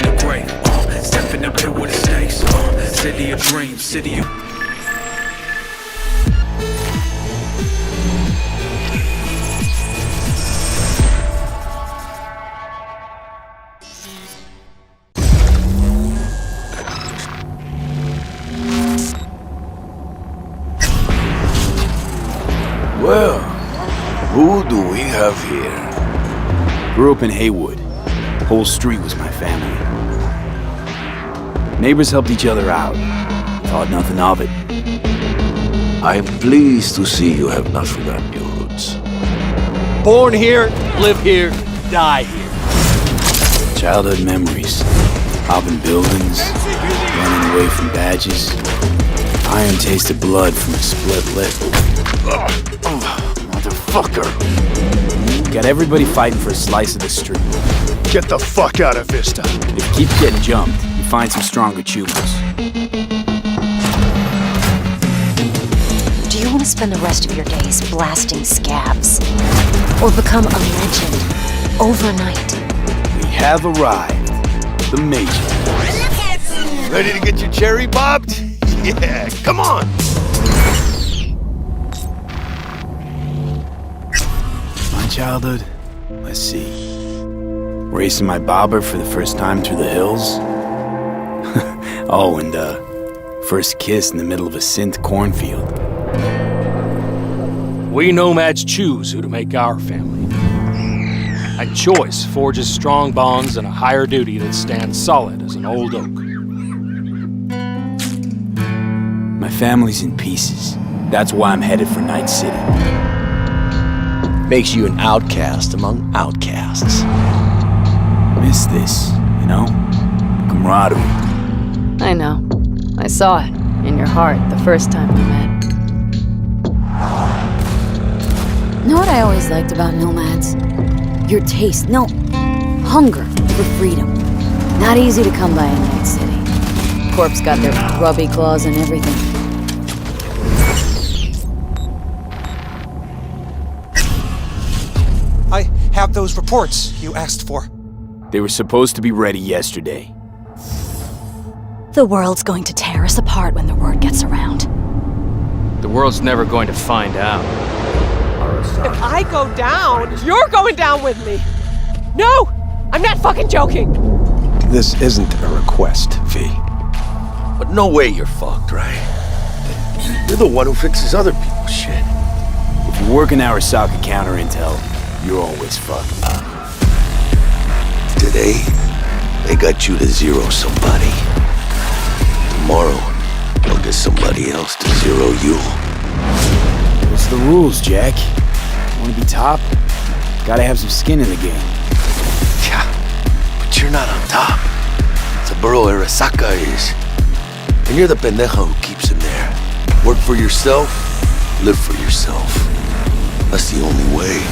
the grave. Step in the pit with the stakes. City of dreams, city of... Well, who do we have here? Grew up in Haywood. Whole street was my family. Neighbors helped each other out. Thought nothing of it. I am pleased to see you have not forgotten your roots. Born here, live here, die here. Childhood memories. Hopping buildings, running away from badges. Iron tasted blood from a split lip. Motherfucker! Got everybody fighting for a slice of the street. Get the fuck out of Vista. If you keep getting jumped, you find some stronger choopers. Do you want to spend the rest of your days blasting scabs? Or become a legend overnight? We have arrived. The Major. Ready to get your cherry bobbed? Yeah, come on! My childhood? Let's see. Racing my bobber for the first time through the hills. Oh, and first kiss in the middle of a synth cornfield. We nomads choose who to make our family. And choice forges strong bonds and a higher duty that stands solid as an old oak. My family's in pieces. That's why I'm headed for Night City. Makes you an outcast among outcasts. Miss this, you know? Camaraderie. I know. I saw it in your heart the first time we met. Know what I always liked about nomads? Your taste, no, hunger for freedom. Not easy to come by in Night City. Corp's got their grubby claws and everything. I have those reports you asked for. They were supposed to be ready yesterday. The world's going to tear us apart when the word gets around. The world's never going to find out. If I go down, you're going down with me! No! I'm not fucking joking! This isn't a request, V. But no way you're fucked, right? You're the one who fixes other people's shit. If you work in Arasaka counter intel, you're always fucked. Today, they got you to zero somebody. Tomorrow, they'll get somebody else to zero you. What's the rules, Jack? Want to be top? Gotta have some skin in the game. Yeah, but you're not on top. Saburo Arasaka is. And you're the pendejo who keeps him there. Work for yourself, live for yourself. That's the only way.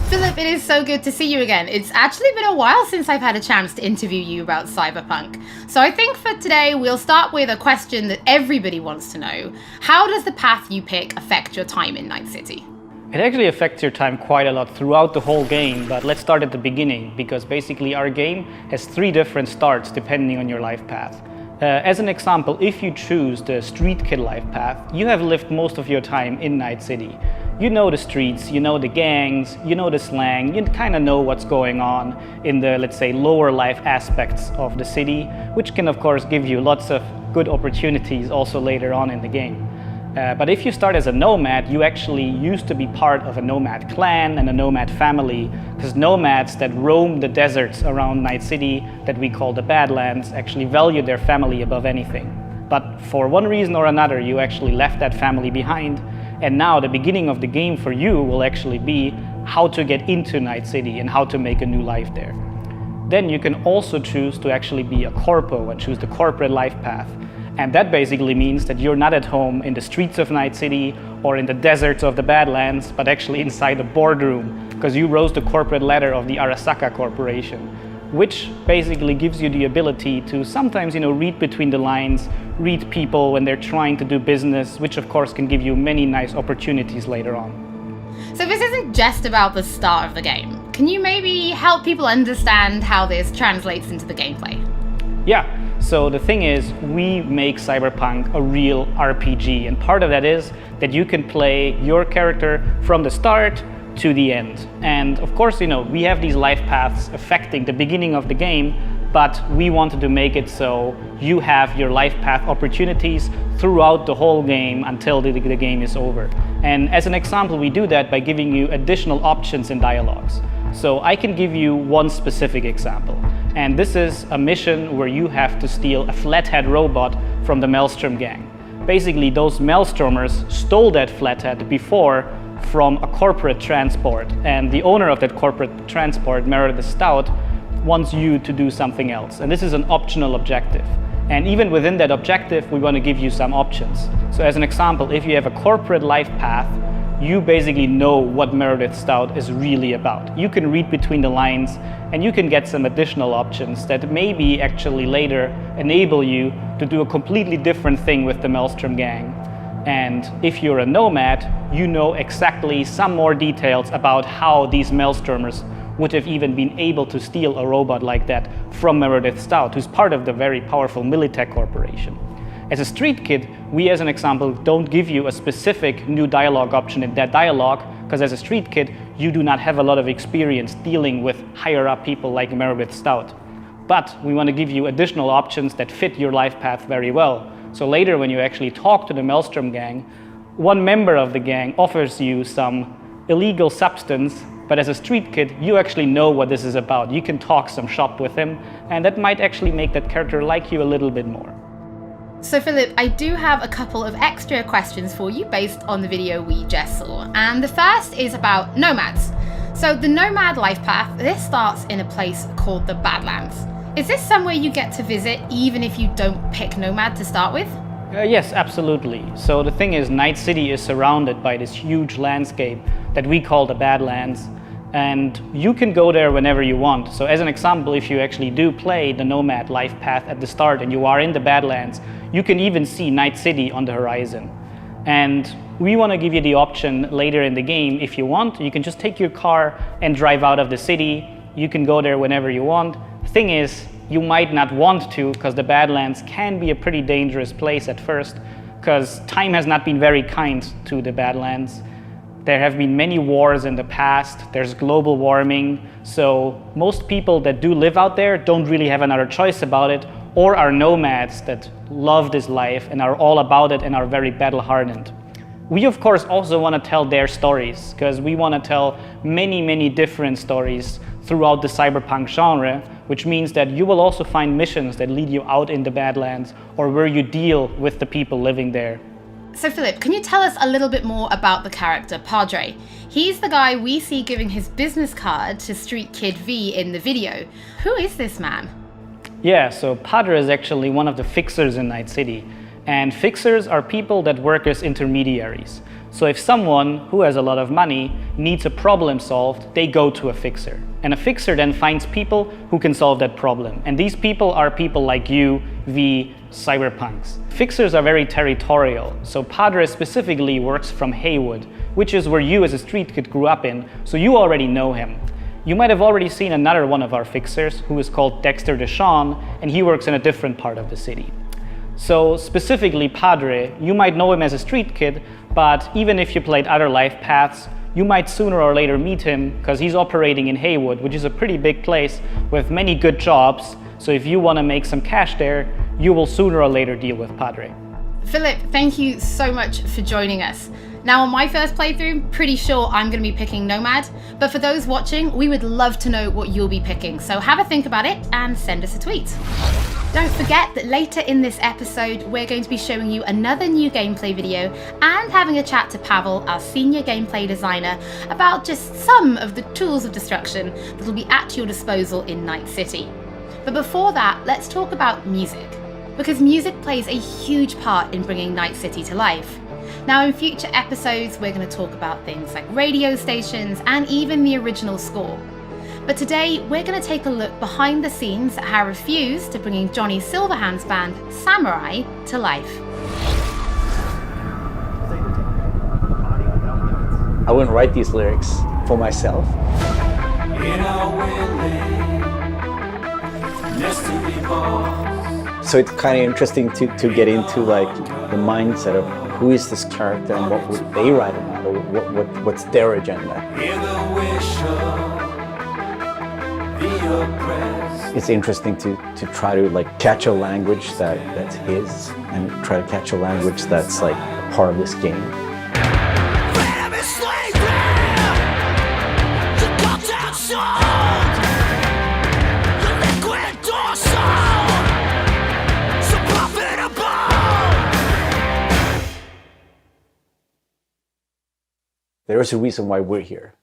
Philip, it is so good to see you again. It's actually been a while since I've had a chance to interview you about Cyberpunk. So I think for today, we'll start with a question that everybody wants to know. How does the path you pick affect your time in Night City? It actually affects your time quite a lot throughout the whole game, but let's start at the beginning, because basically our game has 3 different starts depending on your life path. As an example, if you choose the Street Kid life path, you have lived most of your time in Night City. You know the streets, you know the gangs, you know the slang, you kind of know what's going on in the, let's say, lower life aspects of the city, which can of course give you lots of good opportunities also later on in the game. But if you start as a nomad, you actually used to be part of a nomad clan and a nomad family, because nomads that roam the deserts around Night City, that we call the Badlands, actually value their family above anything. But for one reason or another, you actually left that family behind, and now the beginning of the game for you will actually be how to get into Night City and how to make a new life there. Then you can also choose to actually be a corpo and choose the corporate life path. And that basically means that you're not at home in the streets of Night City or in the deserts of the Badlands, but actually inside the boardroom, because you rose the corporate ladder of the Arasaka Corporation. which basically gives you the ability to sometimes, read between the lines, read people when they're trying to do business, which of course can give you many nice opportunities later on. So this isn't just about the start of the game. Can you maybe help people understand how this translates into the gameplay? Yeah, so the thing is, we make Cyberpunk a real RPG, and part of that is that you can play your character from the start to the end. And of course, we have these life paths affecting the beginning of the game, but we wanted to make it so you have your life path opportunities throughout the whole game until the game is over. And as an example, we do that by giving you additional options and dialogues. So I can give you one specific example. And this is a mission where you have to steal a flathead robot from the Maelstrom gang. Basically, those Maelstromers stole that flathead before from a corporate transport, and the owner of that corporate transport, Meredith Stout, wants you to do something else. And this is an optional objective. And even within that objective, we want to give you some options. So as an example, if you have a corporate life path, you basically know what Meredith Stout is really about. You can read between the lines, and you can get some additional options that maybe actually later enable you to do a completely different thing with the Maelstrom gang. And if you're a nomad, you know exactly some more details about how these Maelstromers would have even been able to steal a robot like that from Meredith Stout, who's part of the very powerful Militech Corporation. As a street kid, we as an example don't give you a specific new dialogue option in that dialogue, because as a street kid, you do not have a lot of experience dealing with higher up people like Meredith Stout. But we want to give you additional options that fit your life path very well. So later when you actually talk to the Maelstrom gang, one member of the gang offers you some illegal substance, but as a street kid, you actually know what this is about. You can talk some shop with him, and that might actually make that character like you a little bit more. So Philip, I do have a couple of extra questions for you based on the video we just saw. And the first is about nomads. So the nomad life path, this starts in a place called the Badlands. Is this somewhere you get to visit even if you don't pick nomad to start with? Yes, absolutely. So the thing is, Night City is surrounded by this huge landscape that we call the Badlands, and you can go there whenever you want. So as an example, if you actually do play the nomad life path at the start and you are in the Badlands, you can even see Night City on the horizon. And we want to give you the option later in the game, if you want, you can just take your car and drive out of the city. You can go there whenever you want. The thing is, you might not want to, because the Badlands can be a pretty dangerous place at first, because time has not been very kind to the Badlands. There have been many wars in the past, there's global warming, so most people that do live out there don't really have another choice about it, or are nomads that love this life and are all about it and are very battle-hardened. We of course also want to tell their stories, because we want to tell many different stories throughout the cyberpunk genre, which means that you will also find missions that lead you out in the Badlands or where you deal with the people living there. So Philip, can you tell us a little bit more about the character Padre? He's the guy we see giving his business card to Street Kid V in the video. Who is this man? Yeah, so Padre is actually one of the fixers in Night City. And fixers are people that work as intermediaries. So if someone who has a lot of money needs a problem solved, they go to a fixer. And a fixer then finds people who can solve that problem. And these people are people like you, V, cyberpunks. Fixers are very territorial. So Padre specifically works from Haywood, which is where you as a street kid grew up in, so you already know him. You might have already seen another one of our fixers who is called Dexter Deshawn, and he works in a different part of the city. So specifically Padre, you might know him as a street kid, but even if you played other life paths, you might sooner or later meet him because he's operating in Haywood, which is a pretty big place with many good jobs. So if you want to make some cash there, you will sooner or later deal with Padre. Philip, thank you so much for joining us. Now on my first playthrough, pretty sure I'm going to be picking Nomad, but for those watching, we would love to know what you'll be picking, so have a think about it and send us a tweet. Don't forget that later in this episode, we're going to be showing you another new gameplay video and having a chat to Pavel, our senior gameplay designer, about just some of the tools of destruction that will be at your disposal in Night City. But before that, let's talk about music, because music plays a huge part in bringing Night City to life. Now in future episodes, we're going to talk about things like radio stations and even the original score. But today, we're going to take a look behind the scenes at how Refused to bringing Johnny Silverhand's band, Samurai, to life. I wouldn't write these lyrics for myself. So it's kind of interesting to get into like the mindset of who is this character and what would they write about, or what's their agenda. It's interesting to try to like catch a language that's his and try to catch a language that's like a part of this game. There is a reason why we're here.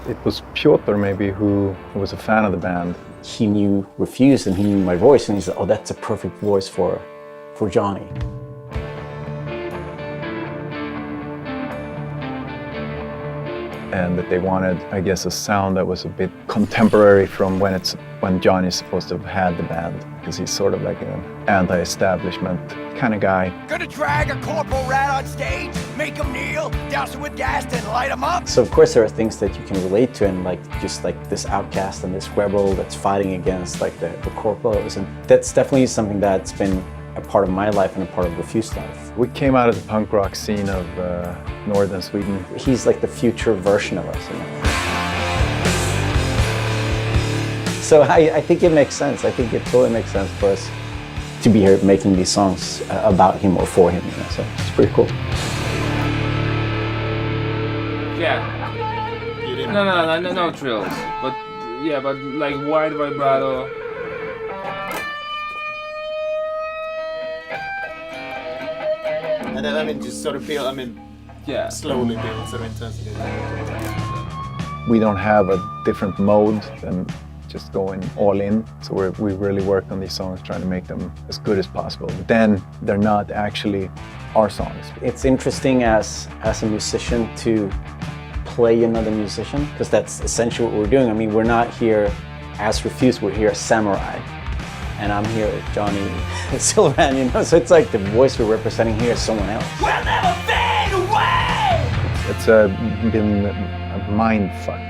It was Piotr maybe who was a fan of the band. He knew Refused and he knew my voice and he said, oh, that's a perfect voice for Johnny. And that they wanted, I guess, a sound that was a bit contemporary from when Johnny's supposed to have had the band, because he's sort of like an anti-establishment kind of guy. Gonna drag a corporal rat on stage, make him kneel, douse him with gas, then light him up. So of course there are things that you can relate to, and like just like this outcast and this rebel that's fighting against like the corporals, and that's definitely something that's been a part of my life and a part of Refused life. We came out of the punk rock scene of northern Sweden. He's like the future version of us. You know? So I think it makes sense. I think it totally makes sense for us to be here making these songs about him or for him. You know? So it's pretty cool. Yeah. No trills. But yeah, but like wide vibrato. And then, I mean, just sort of build, I mean, yeah, slowly build sort of intensity. We don't have a different mode than just going all in. So we really worked on these songs trying to make them as good as possible. But then they're not actually our songs. It's interesting as a musician to play another musician, because that's essentially what we're doing. I mean, we're not here as Refused, we're here as Samurai. And I'm here with Johnny Silverhand, you know? So it's like the voice we're representing here is someone else. We'll never fade away! It's been a mind fuck.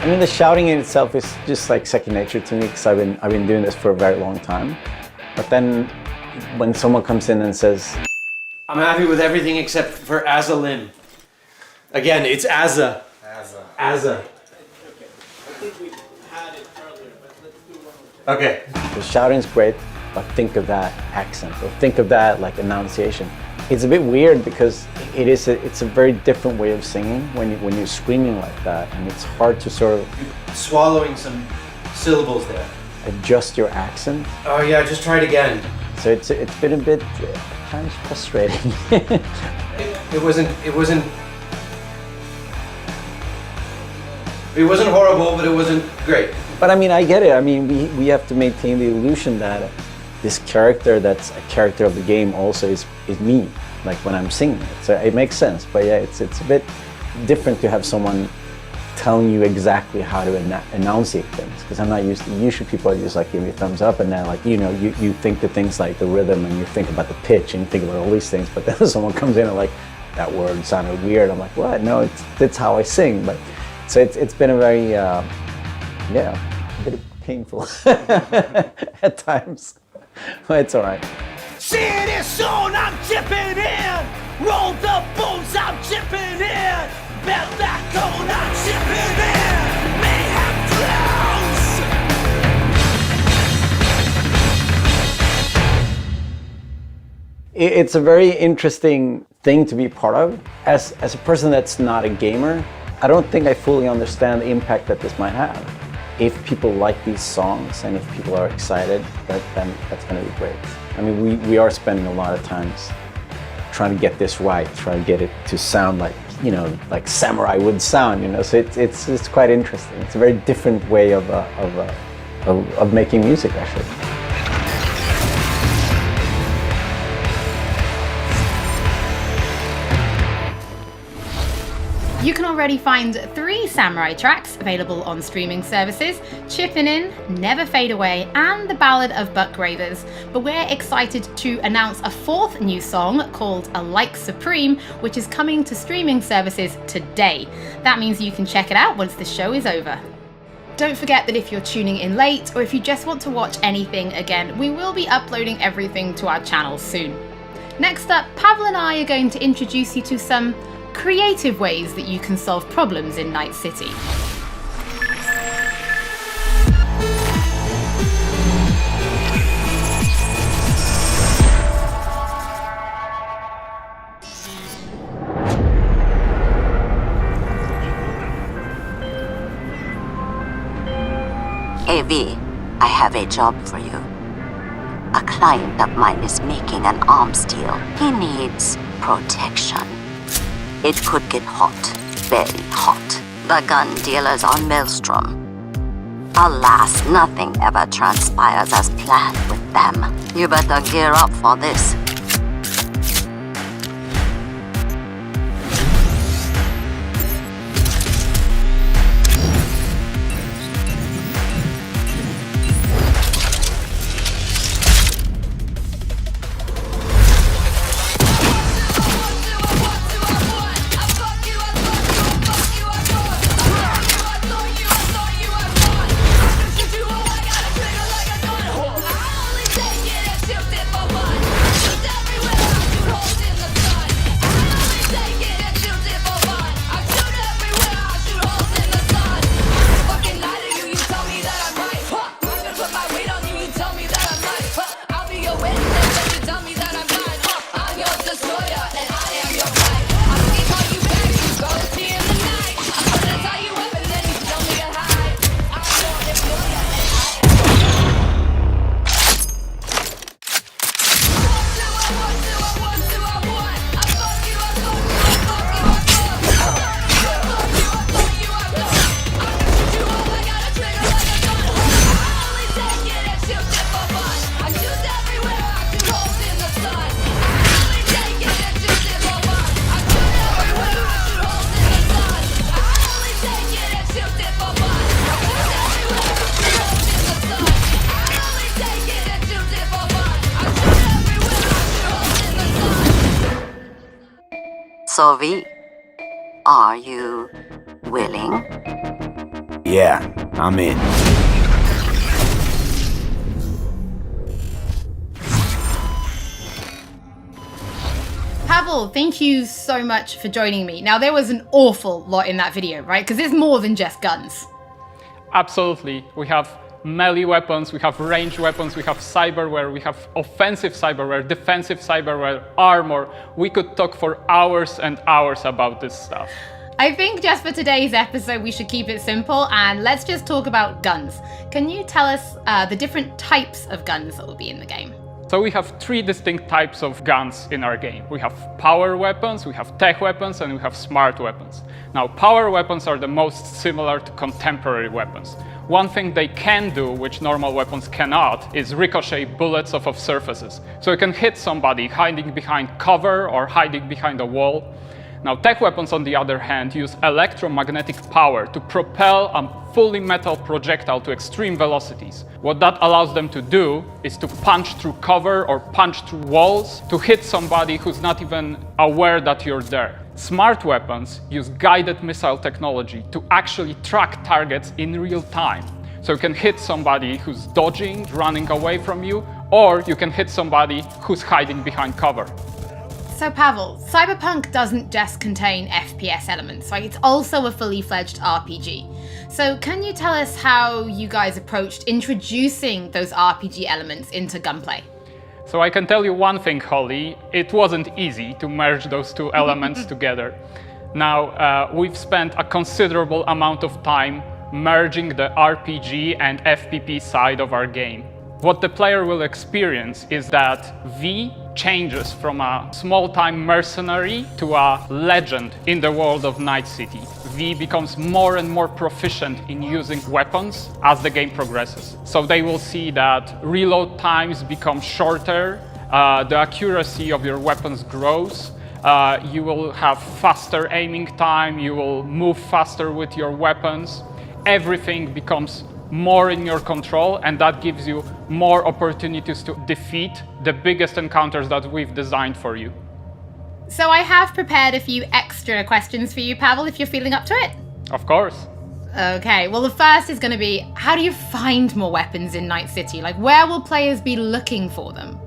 I mean, the shouting in itself is just like second nature to me, because I've been doing this for a very long time. But then when someone comes in and says, I'm happy with everything except for Azza Lim. Again, it's Azza. Azza. Okay. The shouting's great, but think of that accent, or think of that like enunciation. It's a bit weird because it's a very different way of singing when you're screaming like that, and it's hard to sort of swallowing some syllables there. Adjust your accent. Oh yeah, just try it again. So it's been a bit kind of frustrating. It wasn't horrible, but it wasn't great. But I mean, I get it. I mean, we have to maintain the illusion that this character that's a character of the game also is me, like when I'm singing it. So it makes sense. But yeah, it's a bit different to have someone telling you exactly how to enunciate things, because I'm not used to, usually people just like give me a thumbs up, and then like, you know, you think the things like the rhythm, and you think about the pitch, and you think about all these things, but then someone comes in and like, that word sounded weird. I'm like, what? No, that's how I sing. But so it's been a very, yeah, a bit painful at times. But it's all right. See this soon, I'm chipping in. Roll the bones, I'm chipping in. Belt that cone, I'm chipping in. Mayhem flows. It's a very interesting thing to be part of. As a person that's not a gamer, I don't think I fully understand the impact that this might have. If people like these songs and if people are excited, then that's going to be great. I mean, we are spending a lot of times trying to get this right, trying to get it to sound like, you know, like Samurai would sound, you know. So it's quite interesting. It's a very different way of making music, actually. You can already find 3 Samurai tracks available on streaming services: Chippin' In, Never Fade Away, and The Ballad of Buck Ravers. But we're excited to announce a 4th new song called A Like Supreme, which is coming to streaming services today. That means you can check it out once the show is over. Don't forget that if you're tuning in late, or if you just want to watch anything again, we will be uploading everything to our channel soon. Next up, Pavel and I are going to introduce you to some creative ways that you can solve problems in Night City. AV, I have a job for you. A client of mine is making an arms deal. He needs protection. It could get hot, very hot. The gun dealers are Maelstrom. Alas, nothing ever transpires as planned with them. You better gear up for this. So V, are you willing? Yeah, I'm in. Pavel, thank you so much for joining me. Now, there was an awful lot in that video, right? Because there's more than just guns. Absolutely. We have melee weapons, we have ranged weapons, we have cyberware, we have offensive cyberware, defensive cyberware, armor. We could talk for hours and hours about this stuff. I think just for today's episode, we should keep it simple and let's just talk about guns. Can you tell us the different types of guns that will be in the game? So we have 3 distinct types of guns in our game. We have power weapons, we have tech weapons, and we have smart weapons. Now, power weapons are the most similar to contemporary weapons. One thing they can do, which normal weapons cannot, is ricochet bullets off of surfaces. So you can hit somebody hiding behind cover or hiding behind a wall. Now, tech weapons, on the other hand, use electromagnetic power to propel a fully metal projectile to extreme velocities. What that allows them to do is to punch through cover or punch through walls to hit somebody who's not even aware that you're there. Smart weapons use guided missile technology to actually track targets in real time. So you can hit somebody who's dodging, running away from you, or you can hit somebody who's hiding behind cover. So Pavel, Cyberpunk doesn't just contain FPS elements, right? It's also a fully fledged RPG. So can you tell us how you guys approached introducing those RPG elements into gunplay? So I can tell you one thing, Holly, it wasn't easy to merge those two elements together. Now, we've spent a considerable amount of time merging the RPG and FPP side of our game. What the player will experience is that V changes from a small-time mercenary to a legend in the world of Night City. V becomes more and more proficient in using weapons as the game progresses. So they will see that reload times become shorter, the accuracy of your weapons grows, you will have faster aiming time, you will move faster with your weapons. Everything becomes more in your control, and that gives you more opportunities to defeat the biggest encounters that we've designed for you. So I have prepared a few extra questions for you, Pavel, if you're feeling up to it. Of course. Okay, well the first is going to be, how do you find more weapons in Night City? Like, where will players be looking for them?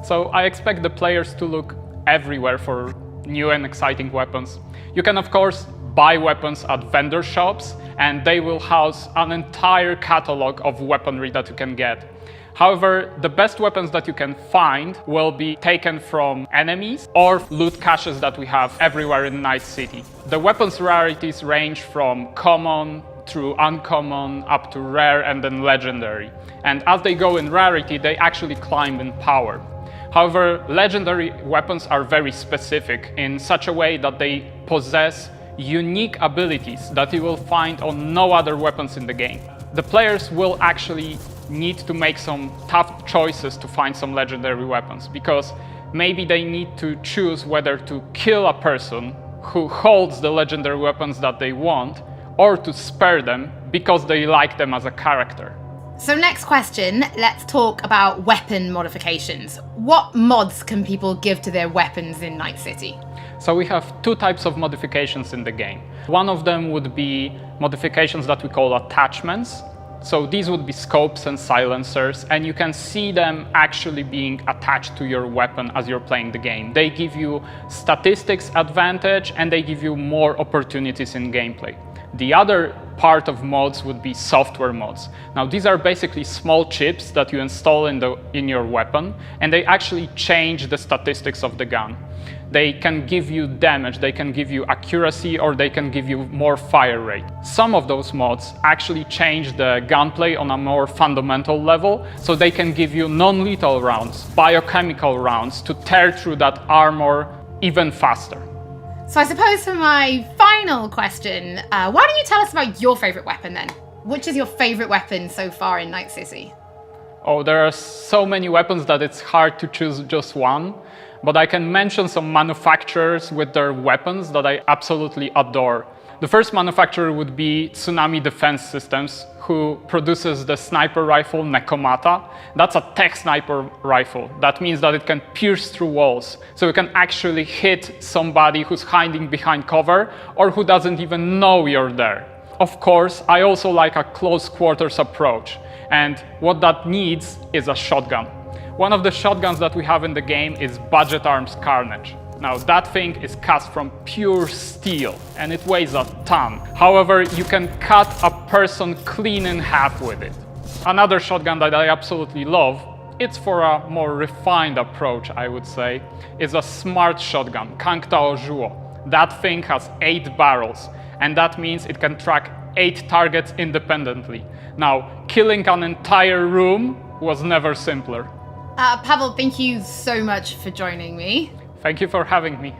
So I expect the players to look everywhere for new and exciting weapons. You can, of course, buy weapons at vendor shops, and they will house an entire catalog of weaponry that you can get. However, the best weapons that you can find will be taken from enemies or loot caches that we have everywhere in Night City. The weapons rarities range from common through uncommon up to rare and then legendary. And as they go in rarity, they actually climb in power. However, legendary weapons are very specific in such a way that they possess unique abilities that you will find on no other weapons in the game. The players will actually need to make some tough choices to find some legendary weapons, because maybe they need to choose whether to kill a person who holds the legendary weapons that they want, or to spare them because they like them as a character. So next question, let's talk about weapon modifications. What mods can people give to their weapons in Night City? So we have two types of modifications in the game. One of them would be modifications that we call attachments. So these would be scopes and silencers, and you can see them actually being attached to your weapon as you're playing the game. They give you statistics advantage, and they give you more opportunities in gameplay. The other part of mods would be software mods. Now, these are basically small chips that you install in your weapon, and they actually change the statistics of the gun. They can give you damage, they can give you accuracy, or they can give you more fire rate. Some of those mods actually change the gunplay on a more fundamental level, so they can give you non-lethal rounds, biochemical rounds, to tear through that armor even faster. So I suppose for my final question, why don't you tell us about your favorite weapon then? Which is your favorite weapon so far in Night City? Oh, there are so many weapons that it's hard to choose just one, but I can mention some manufacturers with their weapons that I absolutely adore. The first manufacturer would be Tsunami Defense Systems, who produces the sniper rifle Nekomata. That's a tech sniper rifle. That means that it can pierce through walls, so you can actually hit somebody who's hiding behind cover or who doesn't even know you're there. Of course, I also like a close quarters approach, and what that needs is a shotgun. One of the shotguns that we have in the game is Budget Arms Carnage. Now, that thing is cast from pure steel, and it weighs a ton. However, you can cut a person clean in half with it. Another shotgun that I absolutely love, it's for a more refined approach, I would say, is a smart shotgun, Kangtao Zhuo. That thing has 8 barrels, and that means it can track 8 targets independently. Now, killing an entire room was never simpler. Pavel, thank you so much for joining me. Thank you for having me.